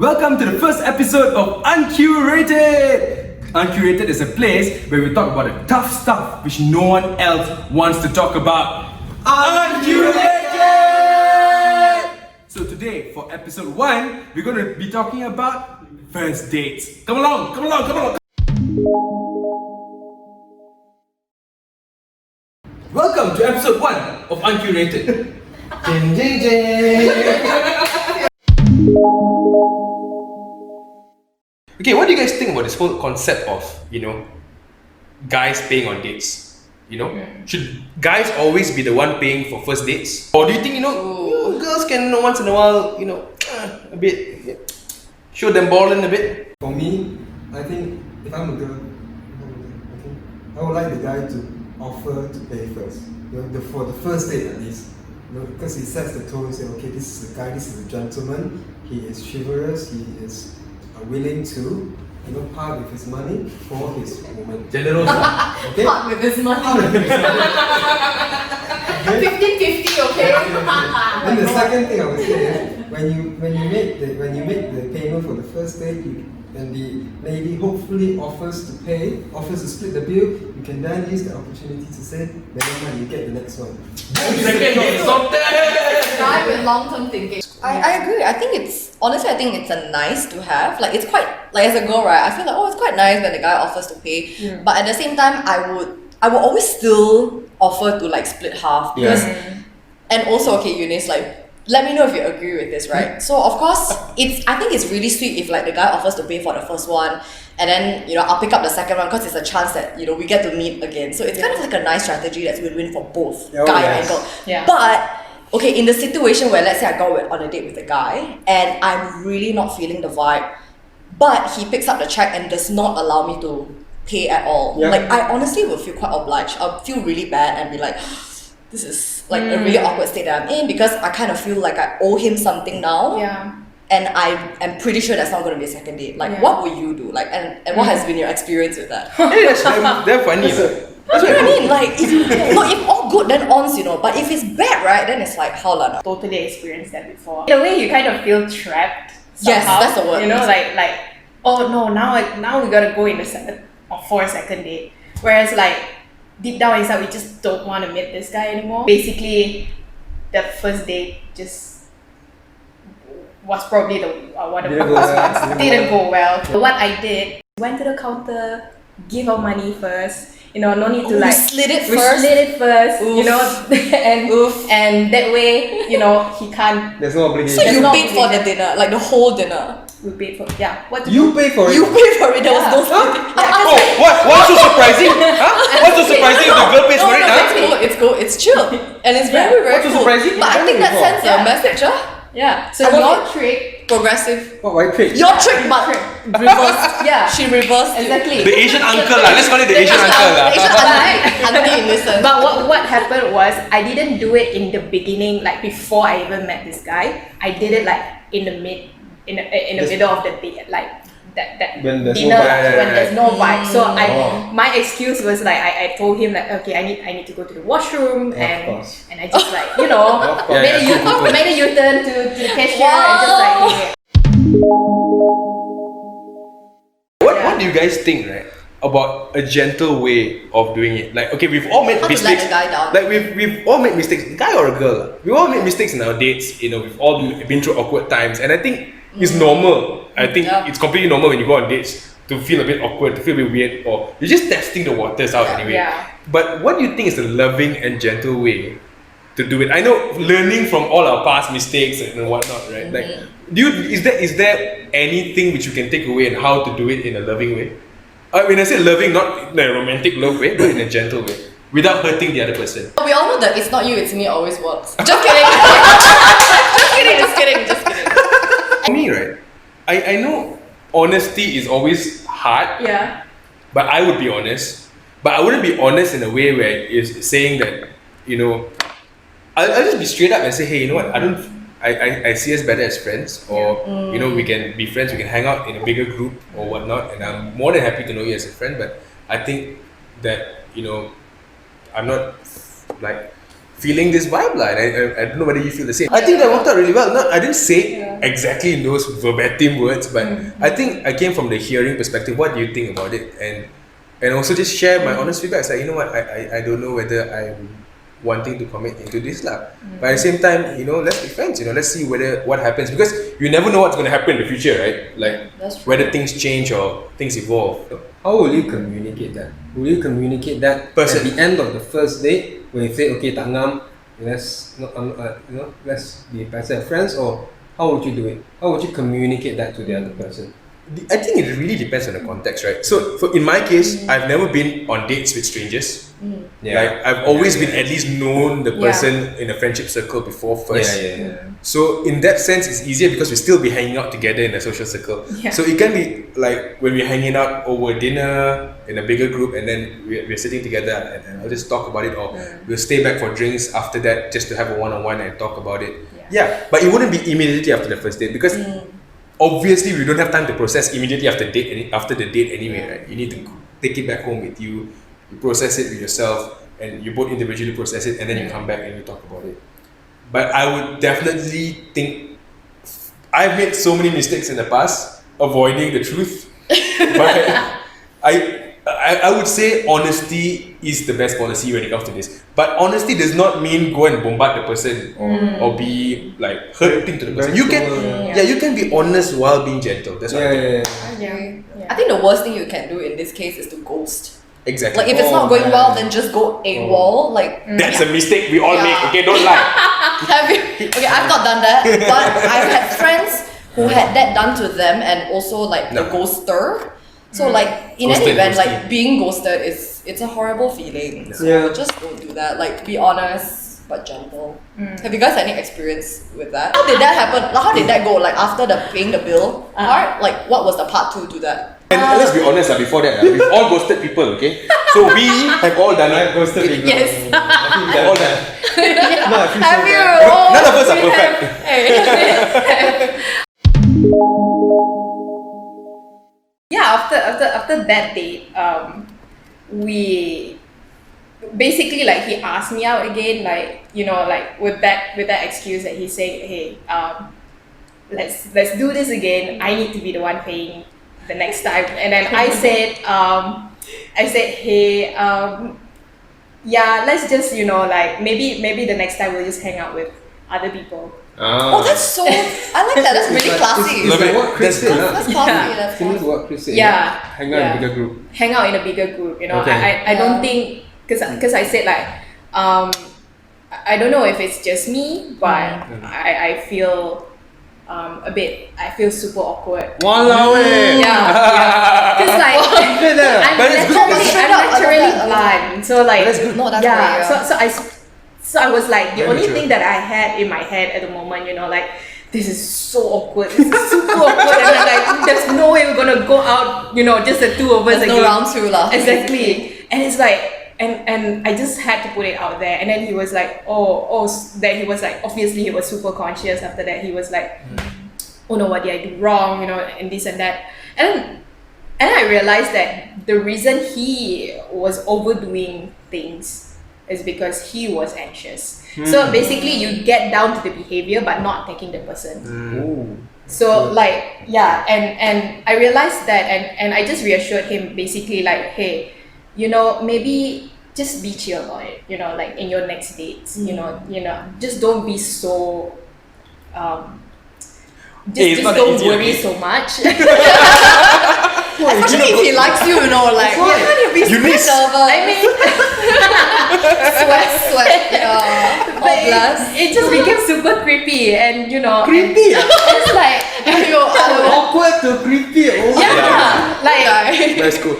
Welcome to the first episode of Uncurated! Uncurated is a place where we talk about the tough stuff which no one else wants to talk about. Uncurated! So today, for episode 1, we're going to be talking about first dates. Come along! Welcome to episode 1 of Uncurated. Ding, ding, ding. Okay, what do you guys think about this whole concept of, guys paying on dates? Should guys always be the one paying for first dates? Or do you think, girls can once in a while, a bit, show them ballin' a bit? For me, I think if I'm a girl, I would like the guy to offer to pay first. For the first date at least. Because he sets the tone, say, okay, this is a guy, this is a gentleman, he is chivalrous, he is willing to, part with his money for his woman. Generous. Okay? Part with his money. 50-50, okay? Then the second thing I would say is, when you make the payment for the first date, and the lady hopefully offers to split the bill, you can then use the opportunity to say, never mind, you get the next one. Guy with long-term thinking. I agree. I think it's a nice to have. Like it's quite like as a girl, right? I feel like it's quite nice when the guy offers to pay. Yeah. But at the same time, I would always still offer to like split half because, and also okay, Eunice, like let me know if you agree with this, right? So of course, I think it's really sweet if like the guy offers to pay for the first one, and then I'll pick up the second one because it's a chance that we get to meet again. So it's kind of like a nice strategy that's win-win for both guy and girl. Yeah. But okay, in the situation where let's say I go on a date with a guy and I'm really not feeling the vibe, but he picks up the check and does not allow me to pay at all. Yeah. Like I honestly will feel quite obliged. I'll feel really bad and be like, this is like a really awkward state that I'm in because I kind of feel like I owe him something now. Yeah. And I am pretty sure that's not going to be a second date. Like, what will you do? Like, and what has been your experience with that? Hey, that's they're funny. That's what I mean. Like, if all good, then ons, But if it's bad, right, then it's like, how la. Totally experienced that before. In a way, you kind of feel trapped. Yes, somehow. that's the word. Like, oh no, now we gotta go for a second date. Whereas like deep down inside, we just don't want to meet this guy anymore. Basically, the first date just was probably one of the worst ones. Didn't go well. What I did, went to the counter, give our money first. No need to We slid it first, Oof. and that way, he can't. There's no obligation. So you paid for the dinner, like the whole dinner. We paid for What You pay for it? You paid for it, there was no split. What's so surprising? What's so surprising if the girl pays for it? It's cool, it's chill. And it's very, very What's so cool. surprising? But I think that sends a message, Yeah. So I love your it. trick, progressive. What, why trick? Your trick, but reverse. yeah, She reversed it. exactly. The Asian uncle lah. Let's call it the Asian uncle lah. Asian auntie innocent. But what happened was I didn't do it in the beginning, like before I even met this guy. I did it like in the middle of the day, like that When there's no dinner vibe. when there's no vibe. So my excuse was like I told him like, okay, I need to go to the washroom and course. I just like course. made a U-turn to the cashier and just like What do you guys think, right, about a gentle way of doing it? Like, okay, we've all made How to mistakes. let a guy down. Like we've all made mistakes, guy or a girl. We've all made mistakes in our dates. We've all been through awkward times, and I think it's normal. I think it's completely normal when you go on dates to feel a bit awkward, to feel a bit weird, or you're just testing the waters out anyway. Yeah. But what do you think is the loving and gentle way to do it? I know learning from all our past mistakes and whatnot, right? Like, is there anything which you can take away and how to do it in a loving way? When I say loving, not in a romantic love way, but in a gentle way, without hurting the other person. We all know that it's not you, it's me always works. Just kidding. Just kidding. For me, right, I know honesty is always hard, yeah. but I would be honest. But I wouldn't be honest in a way where it's saying that, I'll just be straight up and say, hey, you know what, I see us better as friends, or we can be friends, we can hang out in a bigger group or whatnot, and I'm more than happy to know you as a friend, but I think that I'm not like feeling this vibe lah. And I don't know whether you feel the same. I think that worked out really well. No, I didn't say exactly in those verbatim words, but I think I came from the hearing perspective. What do you think about it? And also just share my honest feedback. It's like, you know what, I don't know whether I'm wanting to commit into this lah. But at the same time, you know, let's be friends. You know, let's see what happens, because you never know what's going to happen in the future, right? Like That's true. whether things change or things evolve. How will you communicate that? Will you communicate that at the end of the first date when you say, okay, tak ngam, let's let's be better friends, or how would you do it? How would you communicate that to the other person? I think it really depends on the context, right? So in my case, I've never been on dates with strangers. Like I've always been at least known the person in a friendship circle before first. So in that sense, it's easier because we still be hanging out together in a social circle. So it can be like when we're hanging out over dinner in a bigger group, and then we're sitting together, and I'll just talk about it, or we'll stay back for drinks after that just to have a one-on-one and talk about it. Yeah, but it wouldn't be immediately after the first date, because obviously we don't have time to process immediately after the date anyway, right? You need to take it back home with you. You process it with yourself, and you both individually process it, and then you come back and you talk about it. But I would definitely think I've made so many mistakes in the past avoiding the truth. But I would say honesty is the best policy when it comes to this. But honesty does not mean go and bombard the person or be like hurting to the person. You can you can be honest while being gentle. That's what I think. I think the worst thing you can do in this case is to ghost. Exactly. Like if it's not going well, then just go AWOL. Like That's a mistake we all make. Okay, don't lie. have you? Okay, I've not done that, but I've had friends who had that done to them, and also like a ghoster. So like in any event, like being ghosted it's a horrible feeling. So just don't do that. Like be honest but gentle. Have you guys had any experience with that? How did that happen? Like, how did that go? Like after the paying the bill part, like what was the part 2 to that? And let's be honest, before that, we've all ghosted people, okay? So we have all done it. Ghosted people. Yes. We've all done it. No, I feel so Have you? bad. None of us are We perfect. After that date, we basically, like, he asked me out again, like, you know, like with that excuse that he said, hey, let's do this again. I need to be the one paying the next time. And then I said, hey, yeah, let's just, you know, like maybe the next time we'll just hang out with other people. Oh, that's so. I like that. That's really classy. It's like what Chris said. That's classy. That's Similar to classy. what Chris said. Yeah. Hang out in a bigger group. Hang out in a bigger group, you know. Okay. I don't think, because I said like, I don't know if it's just me, but I feel I feel super awkward. Walao eh. Yeah. Because like I'm But it's good. naturally blunt. So like No, that's yeah. great, So I was like, the Very only mature. thing that I had in my head at the moment, you know, like, this is so awkward. This is super awkward. And then like, there's no way we're gonna go out, you know, just the two of us There's again. no round 2 lah. Exactly. And it's like, and I just had to put it out there. And then he was like, then he was like, obviously he was super conscious after that. He was like, oh no, what did I do wrong, you know, and this and that. And I realized that the reason he was overdoing things is because he was anxious. So basically you get down to the behavior but not taking the person. So like, yeah, and I realized that, and I just reassured him basically like, hey, you know, maybe just be chill about it, you know, like in your next dates, you know, just don't be so just don't worry so much. Especially if he likes you, you know, like you can't be so Eunice. nervous. I mean, sweat, But all blast. it just became super creepy, and you know, Creepy. it's like Awkward to creepy. Oh my God. like That's cool.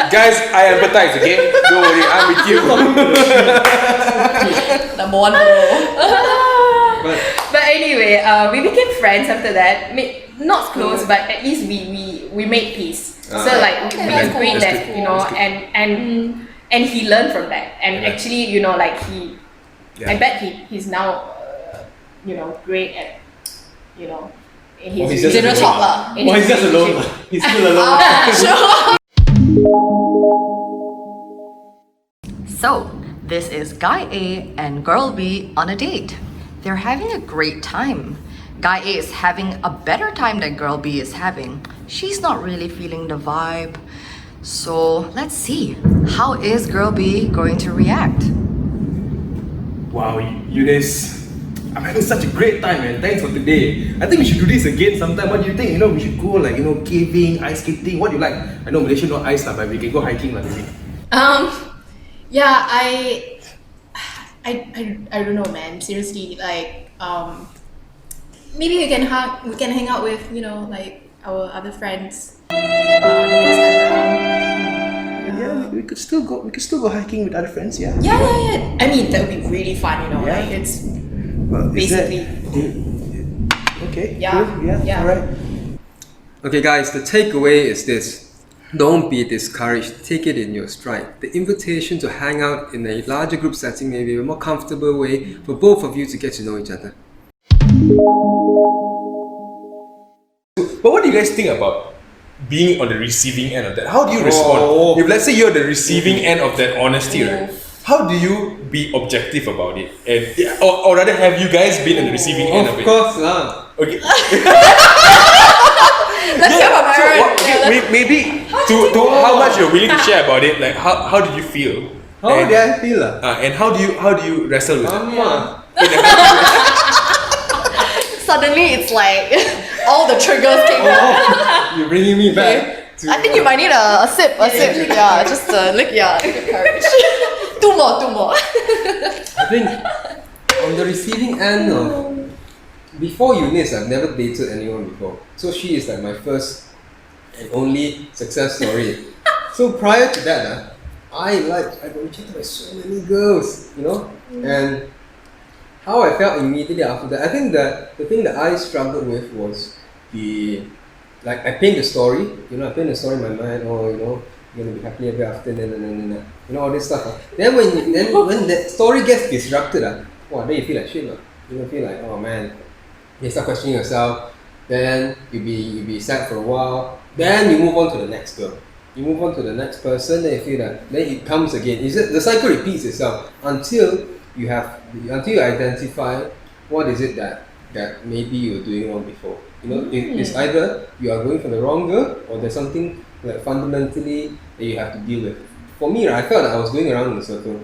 Guys, I empathize, okay? Don't worry, I'm with you. Number 1 bro. But anyway, we became friends after that. Not close, but at least we made peace. So like we that's agreed cool. that, That's you know, That's cool. and he learned from that. And Yeah. actually, you know, like Yeah. I bet he's now, you know, great at, you know, in his he's just Dinner alone. talk lah. in Oh, his he's just alone. relationship. He's still alone. Sure. So, This is Guy A and Girl B on a date. They're having a great time. Guy A is having a better time than Girl B is having. She's not really feeling the vibe. So let's see. How is Girl B going to react? Wow, Eunice, I'm having such a great time, man. Thanks for today. I think we should do this again sometime. What do you think? You know, we should go like, you know, caving, ice skating. What do you like? I know Malaysia no ice lah, but we can go hiking lah maybe. Yeah, I don't know, man. Seriously, like maybe we can hang out with, you know, like our other friends next time around. Yeah, we could still go hiking with other friends, yeah. Yeah. I mean, that would be really fun, you know. Yeah. Like it's Well, basically. Okay. Yeah, Cool, yeah. Alright. Okay, guys, the takeaway is this. Don't be discouraged, take it in your stride. The invitation to hang out in a larger group setting may be a more comfortable way for both of you to get to know each other. But what do you guys think about being on the receiving end of that? How do you respond? If let's say you're the receiving end of that honesty, right? How do you be objective about it? And or rather, have you guys been on the receiving end of it? Of course lah. Okay. Let's hear from So Aaron. maybe to how much you're willing to share about it. Like how did you feel? How and, did I feel lah? and how do you wrestle with it? Suddenly it's like all the triggers came out. You're bringing me back to... I think you might need a sip. Yeah, just lick your courage. Two more. I think on the receiving end of... Before Eunice, I've never dated anyone before. So she is like my first and only success story. So prior to that, I got rejected by so many girls, you know? And how I felt immediately after that, I think that the thing that I struggled with was I paint the story, you know, I paint the story in my mind, oh, you know, you're gonna be happily ever after, you know, all this stuff. Then when that story gets disrupted, then you feel like shit, you feel like, oh man, you start questioning yourself, then you be sad for a while, then you move on to the next girl. You move on to the next person, then you feel that, then it comes again. The cycle repeats itself until you identify what is it that maybe you were doing wrong before. You know, it's either you are going for the wrong girl or there's something like fundamentally that you have to deal with. For me, I felt that I was going around in a circle.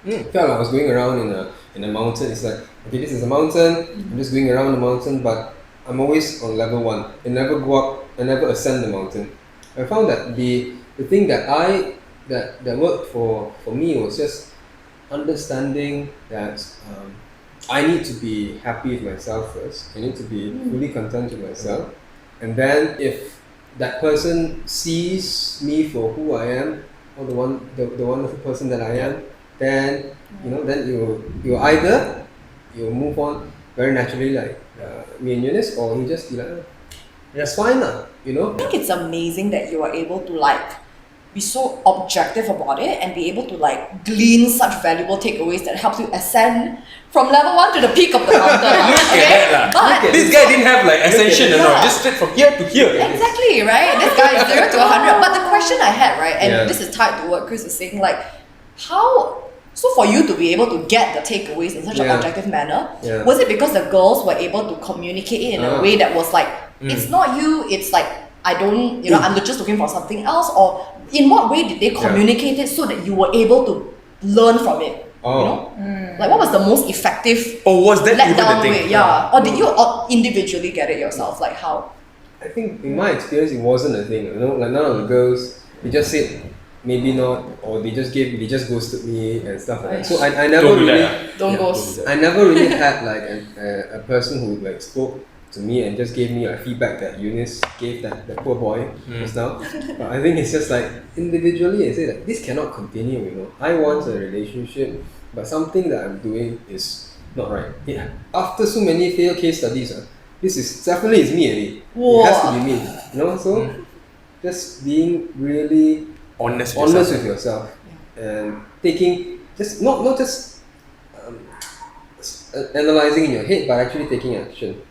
I felt like I was going around in a mountain. It's like, okay, this is a mountain, I'm just going around the mountain, but I'm always on level 1. I never go up, I never ascend the mountain. I found that the thing that worked for me was just understanding that I need to be happy with myself first. I need to be fully content with myself. And then if that person sees me for who I am, or the wonderful person that I am, then then you either you'll move on very naturally like me and Eunice, or you just be like, that's fine you know. I think it's amazing that you are able to be so objective about it and be able to glean such valuable takeaways that helps you ascend from level 1 to the peak of the mountain. Look at that lah. But This guy didn't have ascension and all, just straight from here to here. exactly, right? This guy is 0 to 100. But the question I had, right, and this is tied to what Chris was saying, so for you to be able to get the takeaways in such an objective manner, was it because the girls were able to communicate it in a way that was it's not you, it's I don't, I'm just looking for something else, or in what way did they communicate it so that you were able to learn from it? You know? What was the most effective Or was that even letdown the thing? way? Yeah. Or did you individually get it yourself? How? I think in my experience it wasn't a thing, none of the girls, they just said maybe not, or they just ghosted me and stuff like that. So I never Don't do really that, Don't ghost. I never really had a person who spoke to me and just gave me feedback that Eunice gave that poor boy just now. But I think it's just individually I say that this cannot continue, I want a relationship, but something that I'm doing is not right. Yeah. After so many failed case studies, this is definitely is me already. It has to be me. So just being really honest with yourself and taking just not just analyzing in your head, but actually taking action.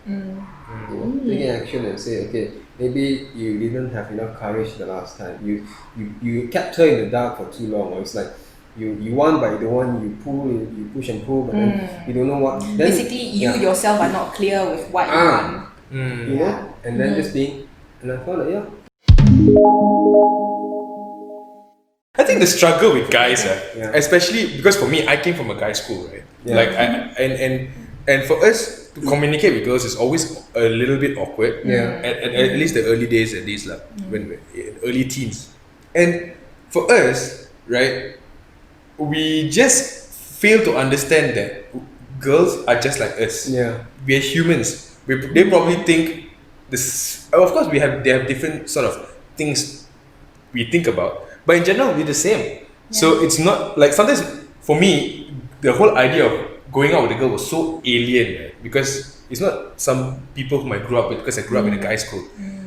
Taking action and say, okay, maybe you didn't have enough courage the last time. You kept her in the dark for too long, or it's you want but you don't want, you push and pull, but then you don't know what. Then, Basically, you yourself are not clear with what you want. you know, and then just being, and I felt like I think the struggle with guys, Yeah. especially because for me, I came from a guy school, right? Yeah. Like, and for us to communicate with girls is always a little bit awkward. Yeah. At least the early days, at least like when early teens, and for us, right, we just fail to understand that girls are just like us. Yeah. We're humans. They probably think this. Of course, they have different sort of things we think about, but in general, we're the same. So it's not like sometimes for me, the whole idea of going out with a girl was so alien, right? Because it's not some people whom I grew up with, because I grew up in a guy school.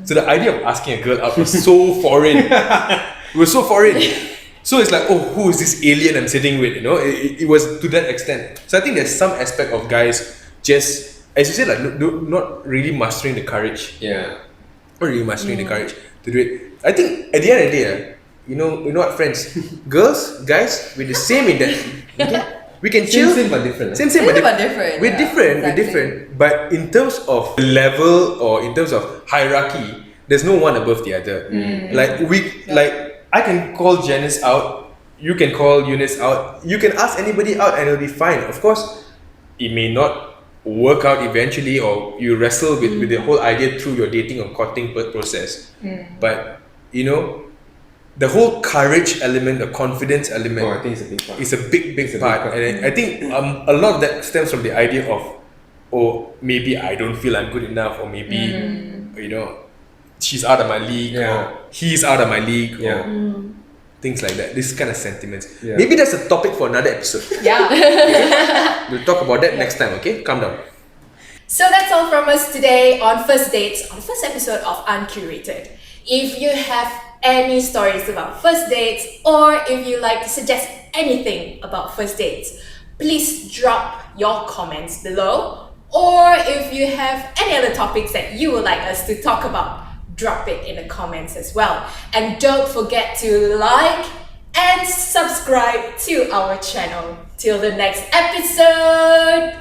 So the idea of asking a girl out was so foreign. It was so foreign. So it's like, oh, who is this alien I'm sitting with? You know, it was to that extent. So I think there's some aspect of guys just, as you said, like not really mastering the courage. Yeah. Not really mastering the courage to do it. I think at the end of the day, you know what, friends, girls, guys, we're the same in that. Okay? We can chill. Same but different. Same Same but but different, We're yeah, different. exactly. We're different. But in terms of level or in terms of hierarchy, there's no one above the other. Like I can call Janice out. You can call Eunice out. You can ask anybody out, and it'll be fine. Of course, it may not work out eventually, or you wrestle with the whole idea through your dating or courting process. But you know, the whole courage element, the confidence element, I think it's a big part. is a big part. And I think a lot of that stems from the idea of, oh, maybe I don't feel I'm good enough, or maybe you know, she's out of my league, or he's out of my league, or things like that. This kind of sentiments. Yeah. Maybe that's a topic for another episode. Yeah. We'll talk about that next time. Okay, calm down. So that's all from us today on First Dates, on the first episode of Uncurated. If you have any stories about first dates, or if you like to suggest anything about first dates, please drop your comments below. Or if you have any other topics that you would like us to talk about, drop it in the comments as well. And don't forget to like and subscribe to our channel. Till the next episode.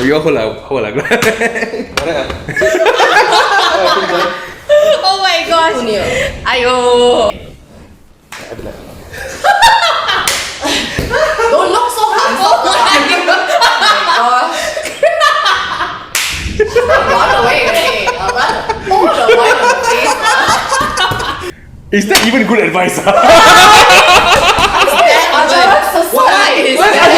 You hold on. Oh my gosh. Who knew? Ayo. Don't look so harmful. Oh my gosh. Run away, okay. Hold the wine on the face. Is that even good advice? That society is What's that?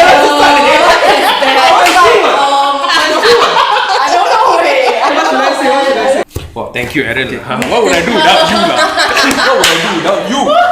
I don't know. What should I say? Well, thank you, Aaron. What would I do without you? What would I do without you?